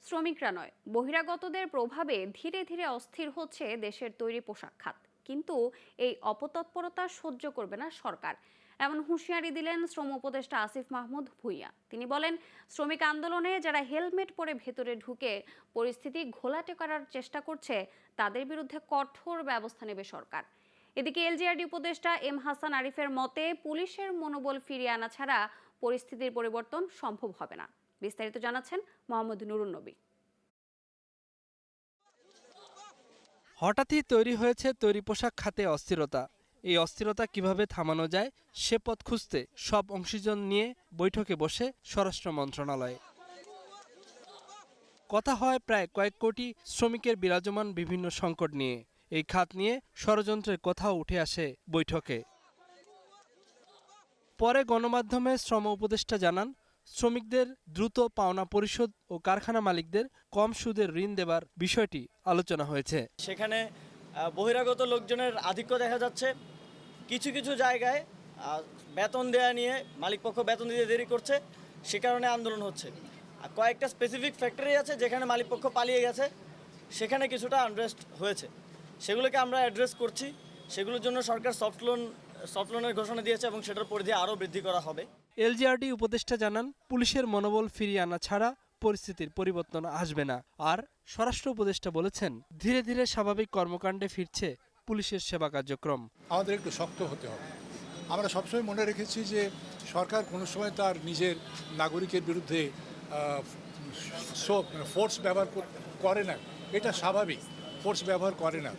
শ্রমিকরা নয়, বহিরাগতদের প্রভাবে ধীরে ধীরে অস্থির হচ্ছে দেশের তৈরি পোশাক খাত। কিন্তু এই অপতৎপরতা সহ্য করবে না সরকার, এমন হুঁশিয়ারি দিলেন শ্রম উপদেষ্টা আসিফ মাহমুদ ভূঁইয়া। তিনি বলেন, শ্রমিক আন্দোলনে যারা হেলমেট পরে ভেতরে ঢুকে পরিস্থিতি ঘোলাটে করার চেষ্টা করছে, তাদের বিরুদ্ধে কঠোর ব্যবস্থা নেবে সরকার। এদিকে এলজিআরডি উপদেষ্টা এম হাসান আরিফের মতে, পুলিশের মনোবল ফিরিয়ে আনা ছাড়া পরিস্থিতির পরিবর্তন সম্ভব হবে না। বিস্তারিত জানাচ্ছেন মোহাম্মদ নুরুন নবী। হঠাৎই তৈরি হয়েছে তৈরি পোশাক খাতে অস্থিরতা। এই অস্থিরতা কিভাবে থামানো যায় সে পথ খুঁজতে সব অংশীজন নিয়ে বৈঠকে বসে স্বরাষ্ট্র মন্ত্রণালয়ে। কথা হয় প্রায় কয়েক কোটি শ্রমিকের বিরাজমান বিভিন্ন সংকট নিয়ে। এই খাত নিয়ে ষড়যন্ত্রের কথাও উঠে আসে বৈঠকে। পরে গণমাধ্যমে শ্রম উপদেষ্টা জানান, শ্রমিকদের দ্রুত পাওনা পরিশোধ ও কারখানা মালিকদের কম সুদের ঋণ দেবার বিষয়টি আলোচনা হয়েছে। সেখানে বহিরাগত লোকজনের আধিক্য দেখা যাচ্ছে। কিছু কিছু জায়গায় বেতন দেয়া নিয়ে মালিকপক্ষ বেতন দিতে দেরি করছে, সে কারণে আন্দোলন হচ্ছে। আর কয়েকটা স্পেসিফিক ফ্যাক্টরি আছে যেখানে মালিকপক্ষ পালিয়ে গেছে, সেখানে কিছুটা আনরেস্ট হয়েছে। সেগুলোকে আমরা অ্যাড্রেস করছি। সেগুলোর জন্য সরকার সফট লোনের ঘোষণা দিয়েছে এবং সেটার পরিধি আরও বৃদ্ধি করা হবে। এলজিআরডি উপদেষ্টা জানান, পুলিশের মনোবল ফিরিয়ে আনা ছাড়া পরিস্থিতির পরিবর্তন আসবে না। আর স্বরাষ্ট্র উপদেষ্টা বলেছেন, ধীরে ধীরে স্বাভাবিক কর্মকাণ্ডে ফিরছে পুলিশের সেবা কার্যক্রম। আমাদের একটু শক্ত হতে হবে। আমরা সবসময় মনে রেখেছি যে সরকার কোনো সময় তার নিজের নাগরিকের বিরুদ্ধে ফোর্স ব্যবহার করে না। এটা স্বাভাবিক, ফোর্স ব্যবহার করে না।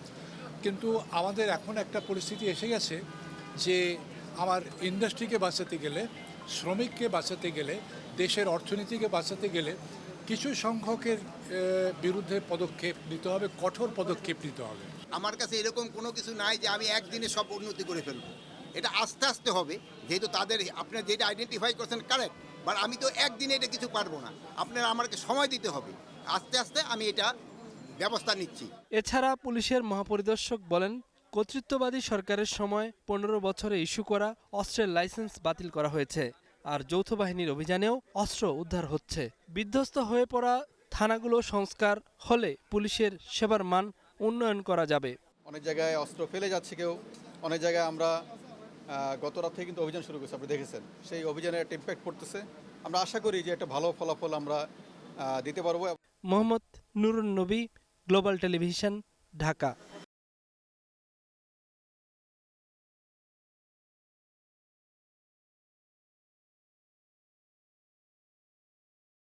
কিন্তু আমাদের এখন একটা পরিস্থিতি এসে গেছে যে আমার ইন্ডাস্ট্রিকে বাঁচাতে গেলে, শ্রমিককে বাঁচাতে গেলে, দেশের অর্থনীতিকে বাঁচাতে গেলে কিছু সংখ্যকের বিরুদ্ধে পদক্ষেপ নিতে হবে, কঠোর পদক্ষেপ নিতে হবে। আমার কাছে এরকম কোনো কিছু নাই যে আমি একদিনে সব উন্নতি করে ফেলবো। এটা আস্তে আস্তে হবে, যেহেতু তাদের আপনারা যেটা আইডেন্টিফাই করছেন কারেক্ট, বাট আমি তো একদিনে এটা কিছু পারবো না। আপনারা আমাকে সময় দিতে হবে, আস্তে আস্তে আমি এটা ব্যবস্থা নিচ্ছি। এছাড়া পুলিশের মহাপরিদর্শক বলেন, কর্তৃত্ববাদী সরকারের সময় 15 বছরে ইস্যু করা অস্ত্রের লাইসেন্স বাতিল করা হয়েছে। আর যৌথ বাহিনীর অভিযানেও অস্ত্র উদ্ধার হচ্ছে। বিধ্বস্ত হয়ে পড়া থানাগুলো সংস্কার হলে পুলিশের সেবার মান উন্নয়ন করা যাবে। অনেক জায়গায় অস্ত্র ফেলে যাচ্ছে কেউ, অনেক জায়গায় আমরা গত রাত থেকে কিন্তু অভিযান শুরু করছি, আপনি দেখেছেন। সেই অভিযানে একটা ইম্প্যাক্ট পড়তেছে। আমরা আশা করি যে একটা ভালো ফলাফল আমরা দিতে পারবো। মোহাম্মদ নুরুন নবী, গ্লোবাল টেলিভিশন, ঢাকা।